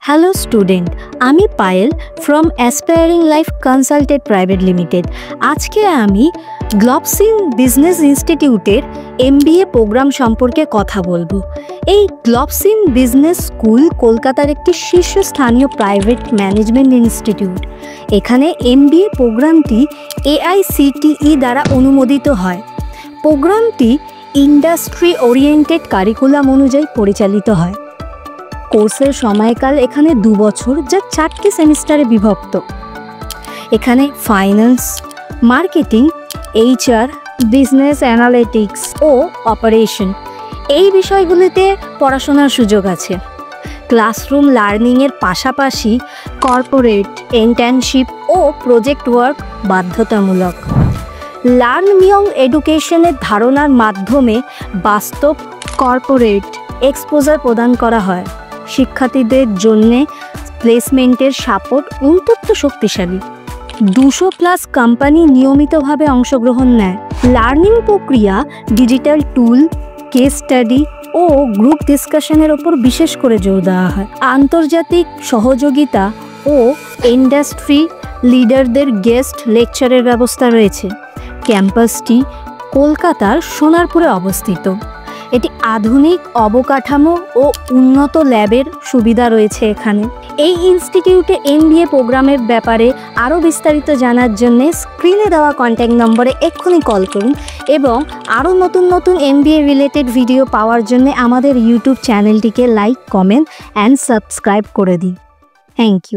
Hello student, আমি Payel from aspiring life consultant private limited. আজকে আমি গ্লোবসিন বিজনেস ইনস্টিটিউটের MBA প্রোগ্রাম সম্পর্কে কথা বলবো। এই গ্লোবসিন বিজনেস স্কুল কলকাতার একটি শীর্ষস্থানীয় প্রাইভেট ম্যানেজমেন্ট ইনস্টিটিউট। এখানে MBA প্রোগ্রামটি AICTE দ্বারা অনুমোদিত হয়। প্রোগ্রামটি ইন্ডাস্ট্রি ওরিয়েন্টেড কারিকুলাম অনুযায়ী পরিচালিত হয়। কোর্সের সময়কাল এখানে 2 বছর, যা 4টি সেমিস্টারে বিভক্ত। এখানে finance, marketing, HR, business analytics ও অপারেশন এই বিষয়গুলিতে পড়াশোনার সুযোগ আছে। ক্লাসরুম লার্নিংয়ের পাশাপাশি কর্পোরেট ইন্টার্নশিপ ও প্রজেক্ট ওয়ার্ক বাধ্যতামূলক। লার্ন ইয়ং এডুকেশনের ধারণার মাধ্যমে বাস্তব কর্পোরেট এক্সপোজার প্রদান করা হয়। শিক্ষার্থীদের জন্য প্লেসমেন্টের সাপোর্ট অত্যন্ত শক্তিশালী। 200+ কোম্পানি নিয়মিতভাবে অংশগ্রহণ নেয়। লার্নিং প্রক্রিয়া ডিজিটাল টুল, কেস স্টাডি ও গ্রুপ ডিসকাশনের ওপর বিশেষ করে জোর দেওয়া হয়। আন্তর্জাতিক সহযোগিতা ও ইন্ডাস্ট্রি লিডারদের গেস্ট লেকচারের ব্যবস্থা রয়েছে। ক্যাম্পাসটি কলকাতার সোনারপুরে অবস্থিত। এটি আধুনিক অবকাঠামো ও উন্নত ল্যাবের সুবিধা রয়েছে এখানে। এই ইনস্টিটিউটে MBA প্রোগ্রামের ব্যাপারে আরও বিস্তারিত জানার জন্য স্ক্রিনে দেওয়া কন্ট্যাক্ট নম্বরে এক্ষুনি কল করুন এবং আরও নতুন নতুন MBA রিলেটেড ভিডিও পাওয়ার জন্য আমাদের ইউটিউব চ্যানেলটিকে লাইক, কমেন্ট অ্যান্ড সাবস্ক্রাইব করে দিন। Thank you.